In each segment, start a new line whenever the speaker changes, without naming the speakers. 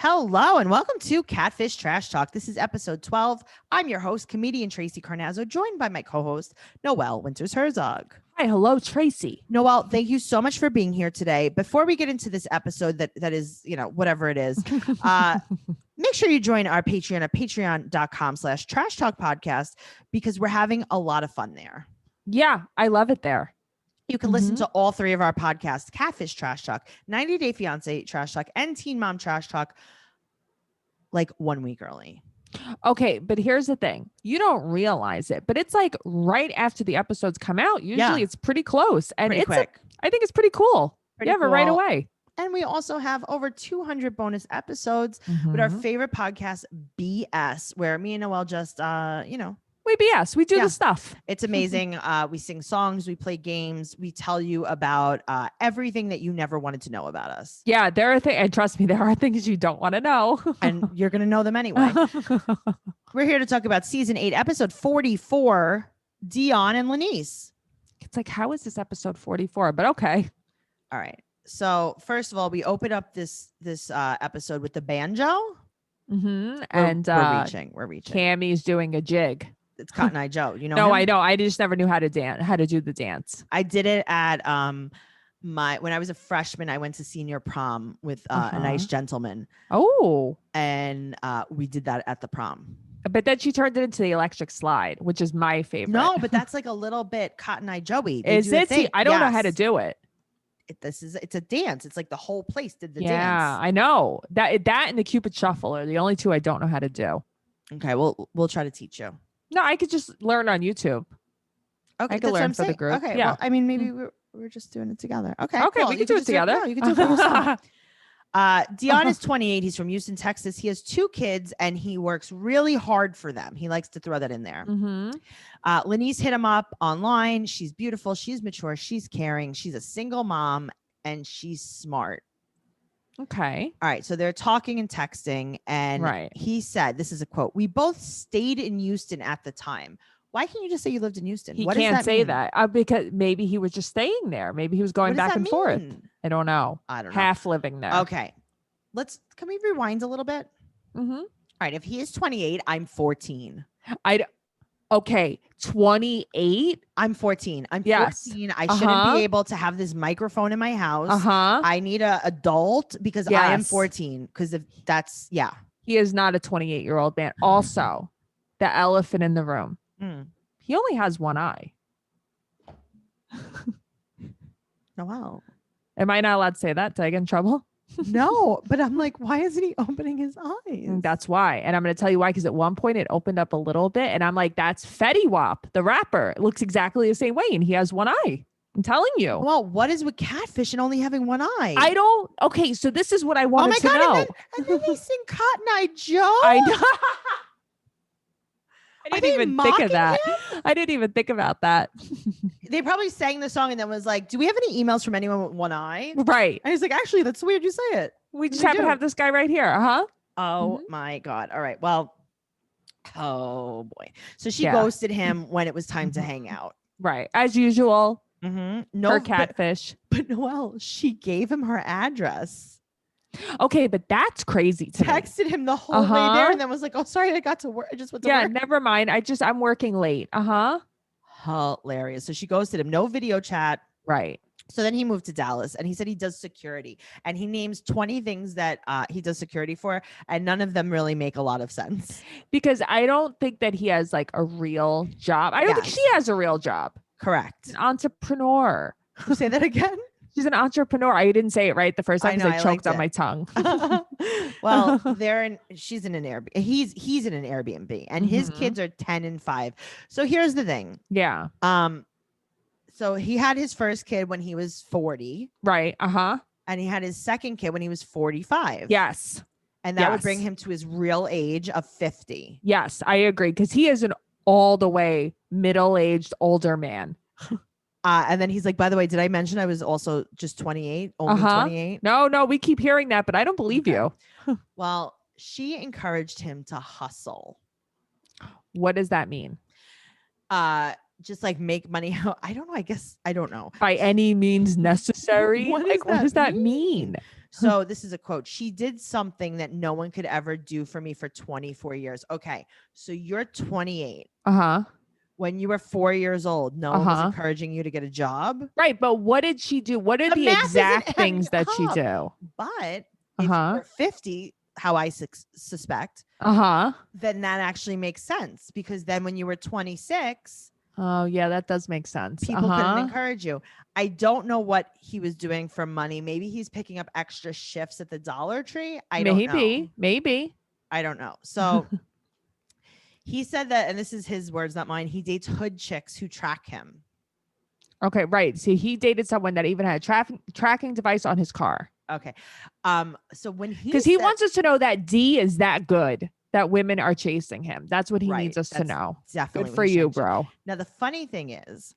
Hello and welcome to Catfish Trash Talk. This is episode 12. I'm your host, comedian Tracey Carnazzo, joined by my co-host, Noelle Winters Herzog.
Hi, hello, Tracey.
Noelle, thank you so much for being here today. Before we get into this episode that is, whatever it is, make sure you join our Patreon at patreon.com/trash talk podcast because we're having a lot of fun there.
Yeah, I love it there.
You can listen to all three of our podcasts, Catfish Trash Talk, 90 Day Fiancé Trash Talk, and Teen Mom Trash Talk, like 1 week early.
Okay, but here's the thing. You don't realize it, but it's like right after the episodes come out. Usually it's pretty close. And
pretty quick.
I think it's pretty cool.
Pretty
you have it right away.
And we also have over 200 bonus episodes with our favorite podcast, BS, where me and Noelle just,
we BS. We do the stuff.
It's amazing. We sing songs. We play games. We tell you about everything that you never wanted to know about us.
Yeah, there are things, and trust me, there are things you don't want to know.
And you're going to know them anyway. We're here to talk about season 8, episode 44, Deonn and Lanise.
It's like, how is this episode 44? But okay.
All right. So first of all, we open up this episode with the banjo.
And
we're reaching.
Cammy's doing a jig.
It's Cotton Eye Joe. You know?
No,
him?
I know. I just never knew how to do the dance.
I did it at when I was a freshman. I went to senior prom with a nice gentleman.
Oh,
and we did that at the prom.
But then she turned it into the electric slide, which is my favorite.
No, but that's like a little bit Cotton Eye Joey.
Is it? See, I don't know how to do it.
It's a dance. It's like the whole place did the dance.
Yeah, I know that and the Cupid Shuffle are the only two I don't know how to do.
Okay, we'll try to teach you.
No, I could just learn on YouTube.
Okay,
I could learn for the group.
Okay,
yeah.
Well, I mean, maybe we're just doing it together. Okay,
okay,
cool.
we can do it together.
No, you can do it for yourself. Deonn is 28. He's from Houston, Texas. He has 2 kids and he works really hard for them. He likes to throw that in there. Lanise hit him up online. She's beautiful. She's mature. She's caring. She's a single mom and she's smart.
Okay.
All right. So they're talking and texting. And he said, this is a quote, "We both stayed in Houston at the time." Why can't you just say you lived in Houston?
He can't say that because maybe he was just staying there. Maybe he was going back and forth. I don't know. Half living there.
Okay. Can we rewind a little bit? All right. If he is 28, I'm 14.
Okay. 28.
I'm 14. I'm 14. I shouldn't be able to have this microphone in my house. I need an adult because I am 14. Because if that's,
He is not a 28-year-old man. Also, the elephant in the room. He only has one eye.
Wow.
Am I not allowed to say that? Did I get in trouble?
No, but I'm like, why isn't he opening his eyes?
That's why. And I'm going to tell you why. Because at one point it opened up a little bit. And I'm like, that's Fetty Wap, the rapper. It looks exactly the same way. And he has one eye. I'm telling you.
Well, what is with Catfish and only having one eye?
I don't. Okay, so this is what I wanted to know.
And then they sing Cotton Eye Joe.
I know. I didn't even think of that. I didn't even think about that.
They probably sang the song and then was like, "Do we have any emails from anyone with one eye?"
Right.
And he's like, "Actually, that's weird you say it.
We just happen to have this guy right here."
Oh my God. All right. Well, oh boy. So she ghosted him when it was time to hang out.
Right. As usual.
No
her Catfish.
But Noelle, she gave him her address.
Okay, but that's crazy to
Texted him the whole way there and then was like, "Oh, sorry, I got to work. I just went to work."
Never mind. I'm working late.
Hilarious. So she ghosted him. No video chat.
Right.
So then he moved to Dallas and he said he does security and he names 20 things that he does security for. And none of them really make a lot of sense.
Because I don't think that he has like a real job. I don't think she has a real job.
Correct.
An entrepreneur.
Say that again.
She's an entrepreneur. I didn't say it right the first time because I choked on my tongue.
Well, she's in an Airbnb. He's in an Airbnb and his kids are 10 and 5. So here's the thing.
Yeah.
So he had his first kid when he was 40.
Right.
And he had his second kid when he was 45.
Yes.
And that would bring him to his real age of 50.
Yes, I agree. Because he is an all the way middle-aged older man.
And then he's like, "By the way, did I mention I was also just 28? Only 28?
No, we keep hearing that, but I don't believe you.
Well, she encouraged him to hustle.
What does that mean?
Just like make money. I don't know. I guess I don't know.
By any means necessary.
What
does that mean?
So this is a quote. She did something that no one could ever do for me for 24 years. Okay. So you're 28.
Uh-huh.
When you were 4 years old, no one was encouraging you to get a job.
Right. But what did she do? What are the exact things that she do?
But if you're 50, how I suspect, then that actually makes sense, because then when you were 26,
oh yeah, that does make sense.
People couldn't encourage you. I don't know what he was doing for money. Maybe he's picking up extra shifts at the Dollar Tree. I don't know.
Maybe.
I don't know. So he said that, and this is his words, not mine, he dates hood chicks who track him.
Okay, right. So he dated someone that even had a tracking device on his car.
Okay. So when
because he wants us to know that D is that good, that women are chasing him. That's what he needs us to know.
Definitely.
Good for you, bro.
Now, the funny thing is,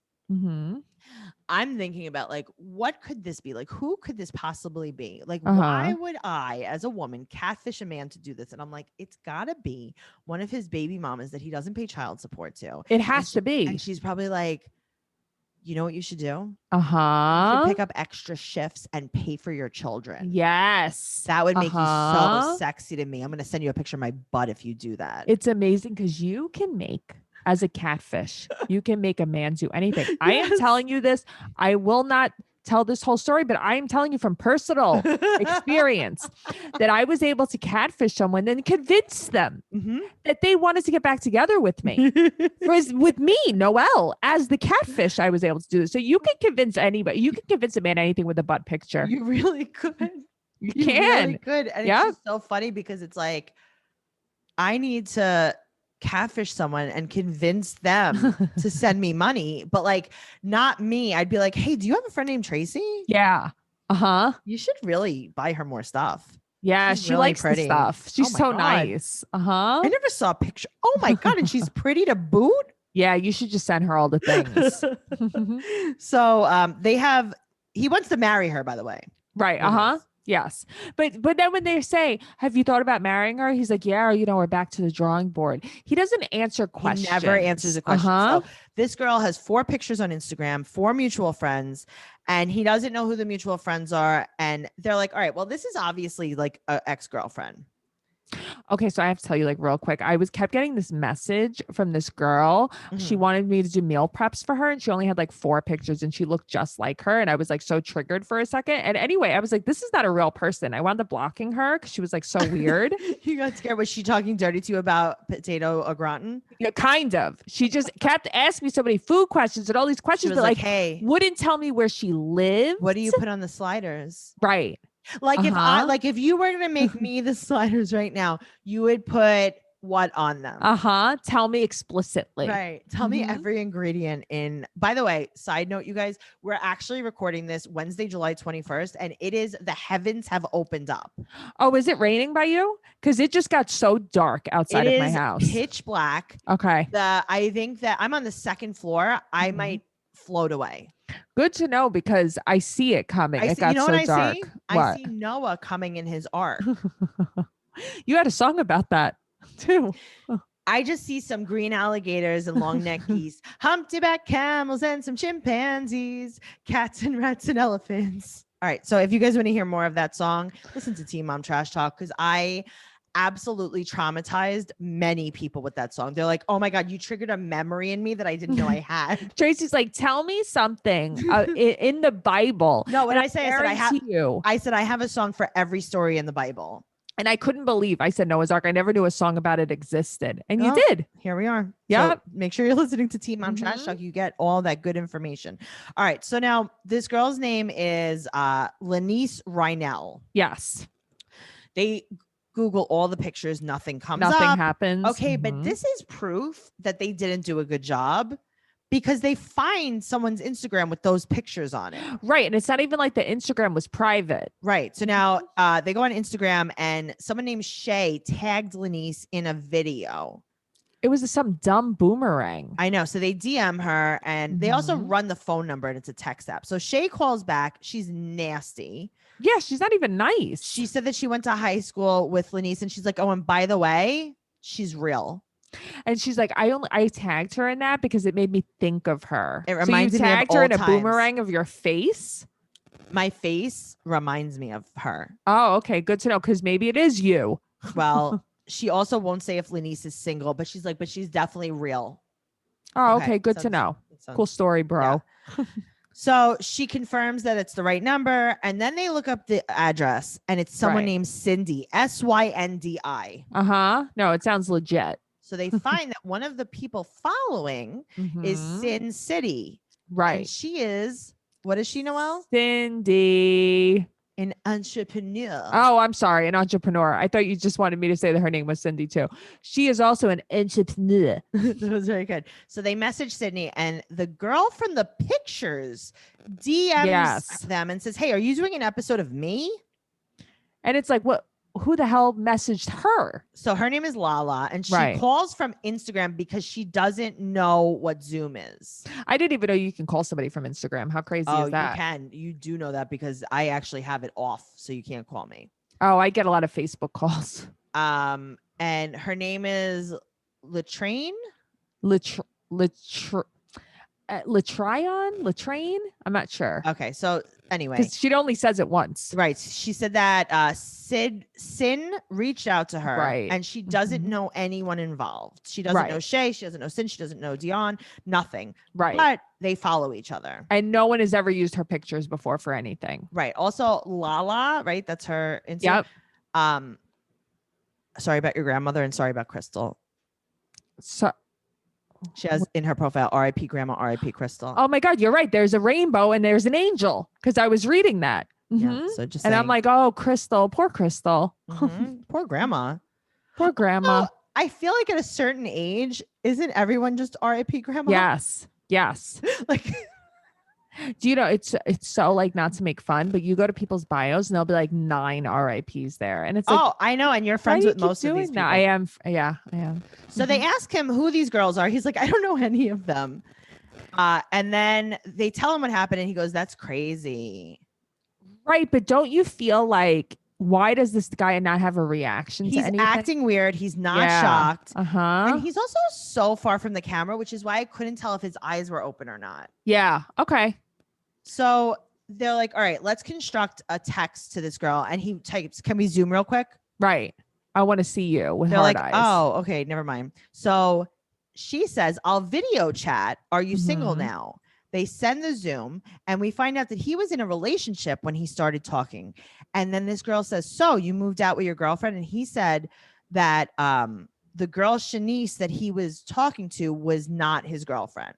I'm thinking about, like, what could this be? Like, who could this possibly be? Like, why would I, as a woman, catfish a man to do this? And I'm like, it's gotta be one of his baby mamas that he doesn't pay child support to.
It has to be.
And she's probably like, you know what you should do?
You should
pick up extra shifts and pay for your children.
Yes.
That would make you so sexy to me. I'm going to send you a picture of my butt if you do that.
It's amazing because you can make, as a catfish, you can make a man do anything. Yes. I am telling you this. I will not tell this whole story, but I am telling you from personal experience that I was able to catfish someone and convince them that they wanted to get back together with me. With me, Noelle, as the catfish, I was able to do this. So you can convince anybody. You can convince a man anything with a butt picture.
You really could.
You can.
Really could. And it's just so funny because it's like, I need to catfish someone and convince them to send me money, but like not me. I'd be like, hey, do you have a friend named Tracey?
Yeah.
You should really buy her more stuff.
Yeah, she really likes pretty. The stuff. She's so nice. I
never saw a picture. Oh my God. And she's pretty to boot.
Yeah, you should just send her all the things.
So he wants to marry her, by the way.
Right. Yes. But then when they say, have you thought about marrying her? He's like, yeah, we're back to the drawing board. He doesn't answer questions.
He never answers a question. So this girl has 4 pictures on Instagram, 4 mutual friends, and he doesn't know who the mutual friends are. And they're like, all right, well, this is obviously like an ex-girlfriend.
Okay, so I have to tell you, like, real quick, I kept getting this message from this girl. She wanted me to do meal preps for her, and she only had like 4 pictures, and she looked just like her. And I was like so triggered for a second. And anyway, I was like, this is not a real person. I wound up blocking her because she was like so weird.
You got scared. Was she talking dirty to you about potato au gratin?
Yeah, kind of. She just kept asking me so many food questions and all these questions, but like, hey, wouldn't tell me where she lived.
What do you put on the sliders?
Right.
Like if you were going to make me the sliders right now, you would put what on them?
Tell me explicitly.
Right. Tell me every ingredient in. By the way, side note, you guys, we're actually recording this Wednesday, July 21st, and it is the heavens have opened up.
Oh, is it raining by you? Because it just got so dark outside of my house.
Pitch black.
Okay.
I think that I'm on the 2nd floor. I might float away.
Good to know because I see it coming. It got so dark.
I see Noah coming in his ark.
You had a song about that too.
I just see some green alligators and long neck geese, humpty-back camels and some chimpanzees, cats and rats and elephants. All right. So if you guys want to hear more of that song, listen to Teen Mom Trash Talk, because I absolutely traumatized many people with that song. They're like, oh my God, you triggered a memory in me that I didn't know I had.
Tracy's like, tell me something in the Bible.
No, when I said I have a song for every story in the Bible.
And I couldn't believe I said Noah's Ark. I never knew a song about it existed. And you did.
Here we are. Yeah. So make sure you're listening to Teen Mom Trash Talk. You get all that good information. All right. So now this girl's name is Lanise Reinell.
Yes.
They Google all the pictures. Nothing comes up.
Nothing happens.
Okay. But this is proof that they didn't do a good job, because they find someone's Instagram with those pictures on it.
Right. And it's not even like the Instagram was private.
Right. So now they go on Instagram and someone named Shay tagged Lanise in a video.
It was some dumb boomerang.
I know. So they DM her and they also run the phone number, and it's a text app. So Shay calls back. She's nasty.
Yeah. She's not even nice.
She said that she went to high school with Lanise, and she's like, oh, and by the way, she's real.
And she's like, I tagged her in that because it made me think of her.
It reminds me of
tagged her in a
times.
boomerang of your face.
My face reminds me of her.
Oh, okay. Good to know. Because maybe it is you.
Well, she also won't say if Lanise is single, but she's like, but she's definitely real.
Oh, okay. Good to know. Cool story, bro.
Yeah. So she confirms that it's the right number. And then they look up the address and it's someone named Cindy, Syndi.
No, it sounds legit.
So they find that one of the people following is Sin City.
Right.
And she is, what is she, Noelle?
Cindy.
An entrepreneur.
Oh, I'm sorry. An entrepreneur. I thought you just wanted me to say that her name was Cindy too. She is also an entrepreneur.
That was very good. So they message Sydney and the girl from the pictures DMs them and says, hey, are you doing an episode of me?
And it's like, what? Who the hell messaged her?
So her name is Lala and she calls from Instagram because she doesn't know what Zoom is.
I didn't even know you can call somebody from Instagram. How crazy is that?
You can. You do know that because I actually have it off, so you can't call me.
Oh, I get a lot of Facebook calls.
And her name is Latrain?
Latrain? I'm not sure.
Okay, so anyway,
because she only says it once,
right? She said that Sin reached out to her, and she doesn't know anyone involved. She doesn't know Shay, she doesn't know Sin, she doesn't know Deonn, nothing. Right, but they follow each other,
and no one has ever used her pictures before for anything.
Right. Also, Lala, right? That's her Instagram. Yep. Sorry about your grandmother, and sorry about Crystal.
So.
She has in her profile, R.I.P. Grandma, R.I.P. Crystal.
Oh my God, you're right. There's a rainbow and there's an angel because I was reading that.
Yeah, so just
I'm like, oh, Crystal, poor Crystal.
Poor grandma.
Poor grandma.
Well, I feel like at a certain age, isn't everyone just R.I.P. Grandma?
Yes.
Like,
do you know it's so like not to make fun, but you go to people's bios and there'll be like 9 RIPs there, and it's like,
oh, I know, and you're friends with most of these people.
I am. Yeah, I am.
So they ask him who these girls are. He's like, I don't know any of them. And then they tell him what happened, and he goes, "That's crazy."
Right, but don't you feel like, why does this guy not have a reaction to anything?
He's acting weird. He's not shocked.
And
he's also so far from the camera, which is why I couldn't tell if his eyes were open or not.
Yeah. Okay.
So they're like, all right, let's construct a text to this girl. And he types, can we Zoom real quick?
Right. I want to see you with
hard
eyes.
Oh, okay. Never mind. So she says, I'll video chat. Are you single now? They send the Zoom and we find out that he was in a relationship when he started talking. And then this girl says, so you moved out with your girlfriend? And he said that the girl Shanice that he was talking to was not his girlfriend.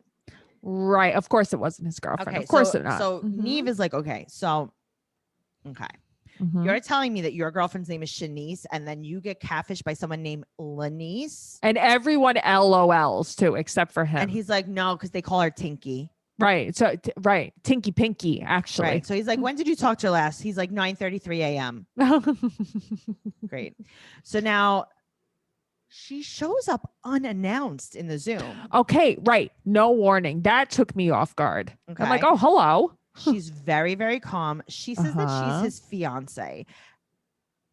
Right. Of course it wasn't his girlfriend.
Okay,
of course not.
So Neve is like, okay. You're telling me that your girlfriend's name is Shanice and then you get catfished by someone named Lanise?
And everyone LOLs too, except for him.
And he's like, no, because they call her Tinky.
Right. So, Tinky Pinky, actually.
Right. So he's like, when did you talk to her last? He's like, 9:33 a.m. Great. So now she shows up unannounced in the Zoom.
Okay. Right. No warning. That took me off guard. Okay. I'm like, oh, hello.
She's very, very calm. She says that she's his fiance.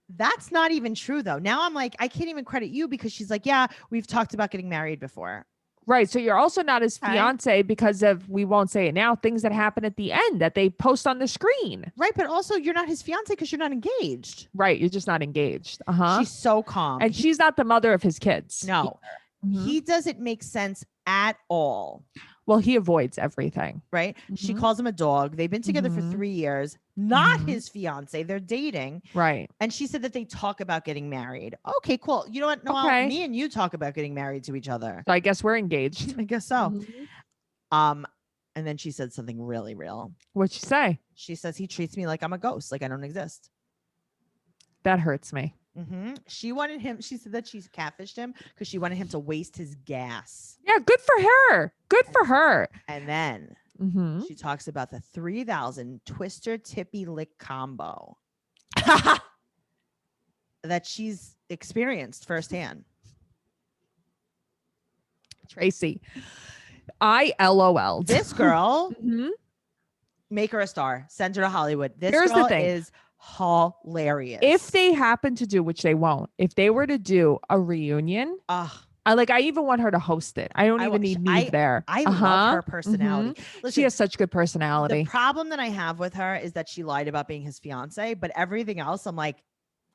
That's not even true, though. Now I'm like, I can't even credit you because she's like, yeah, we've talked about getting married before.
Right. So you're also not his fiance because of, we won't say it now, things that happen at the end that they post on the screen.
Right. But also you're not his fiance because you're not engaged.
Right. You're just not engaged.
She's so calm.
And she's not the mother of his kids.
No. He doesn't make sense at all.
Well, he avoids everything.
Right. She calls him a dog. They've been together for 3 years. Not his fiance. They're dating.
Right. And
she said that they talk about getting married. Okay, cool. You know what, Noelle? Me and you talk about getting married to each other.
So I guess we're engaged.
I guess so. And then she said something really real.
What'd she say?
She says he treats me like I'm a ghost, like I don't exist.
That hurts me.
She wanted him. She said that she's catfished him because she wanted him to waste his gas.
Yeah, good for her. Good for her.
And then she talks about the 3,000 Twister Tippy Lick Combo that she's experienced firsthand.
Tracey, I LOL.
This girl, make her a star. Send her to Hollywood. This
Here's
girl
the thing.
is hilarious.
If they happen to do, which they won't, if they were to do a reunion, I even want her to host it. I don't even need Neve there.
I love her personality. Listen,
she has such good
the
personality.
problem that I have with her is that she lied about being his fiance, but everything else, I'm like,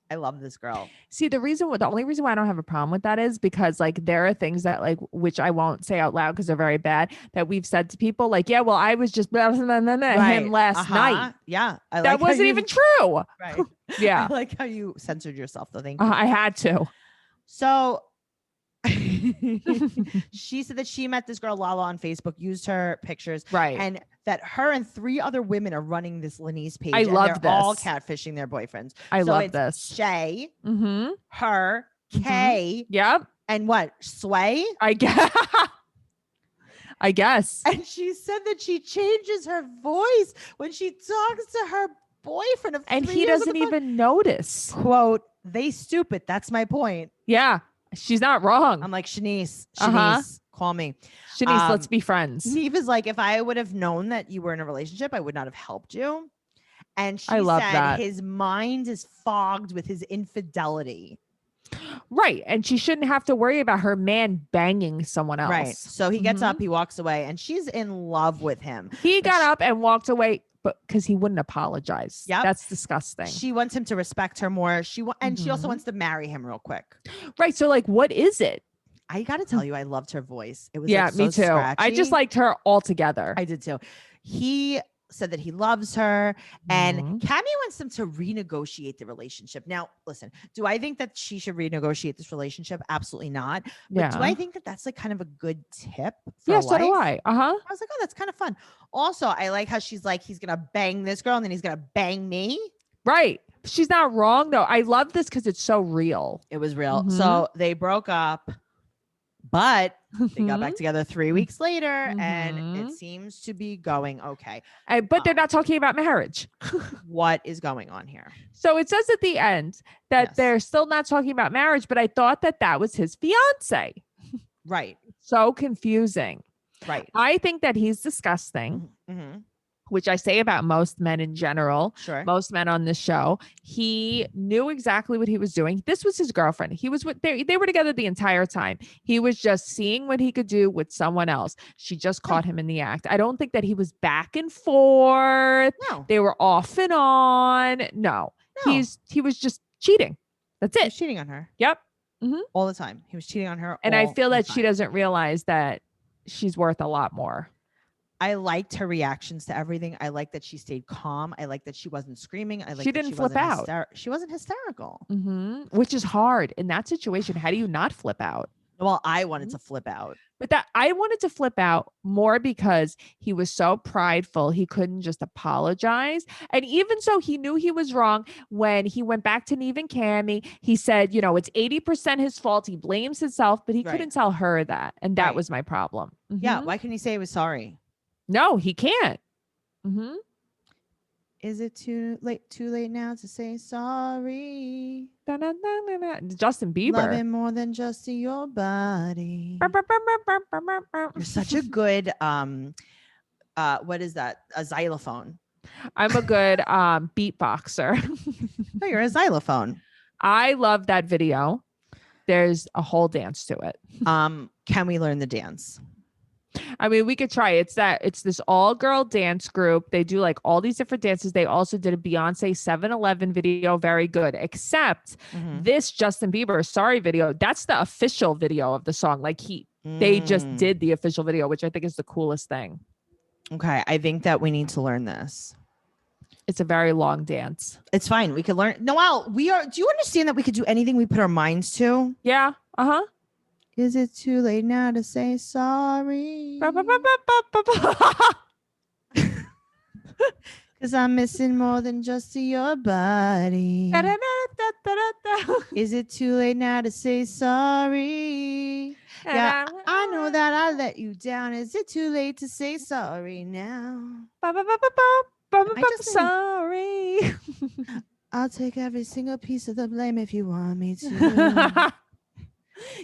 I love this girl.
See, the only reason why I don't have a problem with that is because like there are things that like, which I won't say out loud because they're very bad, that we've said to people like, yeah, well, I was just him last night.
Yeah.
That wasn't even true.
Right.
Yeah.
I like how you censored yourself though. Thank you.
I had to.
So she said that she met this girl Lala on Facebook, used her pictures,
right,
and that her and 3 other women are running this Lanise page.
I love
they're
this.
all catfishing their boyfriends.
I
so
love
it's
this.
Shay,
Mm-hmm.
her, Kay,
yep,
and what? Sway?
I guess. I guess.
And she said that she changes her voice when she talks to her boyfriend,
and he doesn't even notice.
Quote, they stupid. That's my point.
Yeah. She's not wrong.
I'm like, Shanice, call me.
Shanice, let's be friends.
Neve is like, if I would have known that you were in a relationship, I would not have helped you. And she
love
said
that.
His mind is fogged with his infidelity.
Right. And she shouldn't have to worry about her man banging someone else.
Right. So he gets up, he walks away, and she's in love with him.
He got up and walked away, but because he wouldn't apologize.
Yep.
That's disgusting.
She wants him to respect her more. She also wants to marry him real quick.
Right. So like, what is it?
I got to tell you, I loved her voice. It was
me too.
Scratchy.
I just liked her altogether.
I did too. He said that he loves her, and Cammie wants them to renegotiate the relationship. Now, listen, do I think that she should renegotiate this relationship? Absolutely not. But do I think that that's like kind of a good tip for life?
So do I. I
was like, oh, that's kind of fun. Also, I like how she's like, he's gonna bang this girl and then he's gonna bang me.
Right. She's not wrong though. I love this because it's so real.
It was real. So they broke up, but they got back together 3 weeks later, and it seems to be going okay.
But they're not talking about marriage.
What is going on here?
So it says at the end that they're still not talking about marriage, but I thought that was his fiance.
Right.
So confusing.
Right.
I think that he's disgusting. Which I say about most men in general.
Sure.
Most men on this show. He knew exactly what he was doing. This was his girlfriend. He was they were together the entire time. He was just seeing what he could do with someone else. She just caught him in the act. I don't think that he was back and forth.
No.
They were off and on. No. He was just cheating. That's it.
He was cheating on her.
Yep.
All the time. He was cheating on her.
And I feel that she doesn't realize that she's worth a lot more.
I liked her reactions to everything. I like that she stayed calm. I like that she wasn't screaming. I like
she didn't flip out.
She wasn't hysterical.
Which is hard in that situation. How do you not flip out?
Well, I wanted to flip out.
But I wanted to flip out more because he was so prideful. He couldn't just apologize. And even so, he knew he was wrong. When he went back to Neve and Cammie, he said, it's 80% his fault. He blames himself, but he couldn't tell her that. And that was my problem.
Yeah. Why couldn't he say he was sorry?
No, he can't.
Is it too late now to say sorry?
Justin Bieber.
Loving more than just your body. You're such a good what is that? A xylophone.
I'm a good beatboxer.
No, you're a xylophone.
I love that video. There's a whole dance to it.
Can we learn the dance?
I mean, we could try. It's this all-girl dance group. They do like all these different dances. They also did a Beyonce 7-Eleven video. Very good. Except this Justin Bieber Sorry video. That's the official video of the song. Like they just did the official video, which I think is the coolest thing.
Okay. I think that we need to learn this.
It's a very long dance.
It's fine. We could learn. Noelle, do you understand that we could do anything we put our minds to?
Yeah.
Is it too late now to say sorry? Because I'm missing more than just your body. Is it too late now to say sorry? Yeah, I know that I let you down. Is it too late to say sorry now?
Sorry.
I'll take every single piece of the blame if you want me to.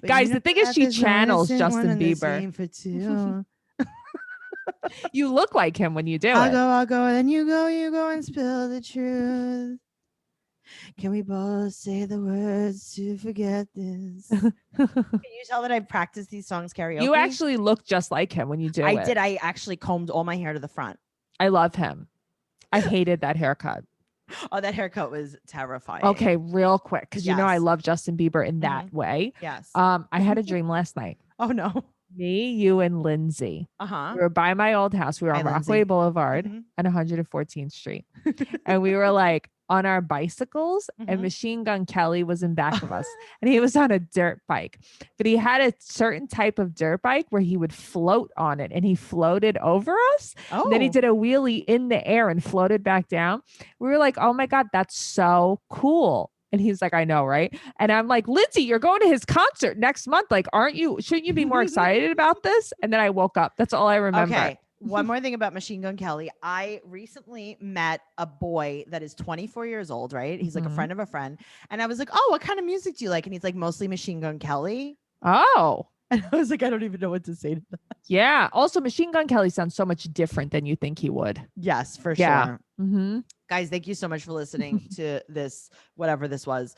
Guys, the thing is, she channels Justin Bieber.
For two.
You look like him when you do it.
I'll go, then you go and spill the truth. Can we both say the words to forget this? Can you tell that I practiced these songs karaoke?
You actually look just like him when you do it.
I did. I actually combed all my hair to the front.
I love him. I hated that haircut.
Oh, that haircut was terrifying.
Okay, real quick, because you know I
Yes.
love Justin Bieber in that way.
Yes.
I had a dream last night.
Oh no.
Me, you, and Lindsay.
Uh-huh.
We were by my old house. We were on
Hi,
Rockaway
Lindsay.
Boulevard and 114th Street. And we were like on our bicycles, and Machine Gun Kelly was in back of us. And he was on a dirt bike. But he had a certain type of dirt bike where he would float on it, and he floated over us.
Oh.
And then he did a wheelie in the air and floated back down. We were like, oh my God, that's so cool. And he's like, I know, right? And I'm like, Lindsay, you're going to his concert next month. Like, shouldn't you be more excited about this? And then I woke up. That's all I remember.
Okay. One more thing about Machine Gun Kelly. I recently met a boy that is 24 years old, right? He's like a friend of a friend. And I was like, oh, what kind of music do you like? And he's like, mostly Machine Gun Kelly.
Oh.
And I was like, I don't even know what to say to that.
Yeah. Also, Machine Gun Kelly sounds so much different than you think he would.
Yes, for sure.
Mm-hmm.
Guys, thank you so much for listening to this, whatever this was.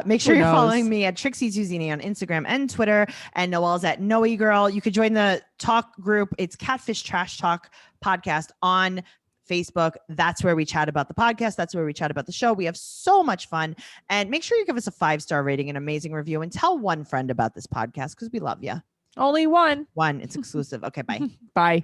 Make sure you're following me at Trixie Tuzini on Instagram and Twitter, and Noelle's at Noe Girl. You could join the talk group. It's Catfish Trash Talk Podcast on Facebook. That's where we chat about the podcast. That's where we chat about the show. We have so much fun. And make sure you give us a 5-star rating, an amazing review, and tell one friend about this podcast because we love you.
Only one.
One. It's exclusive. Okay, bye.
Bye.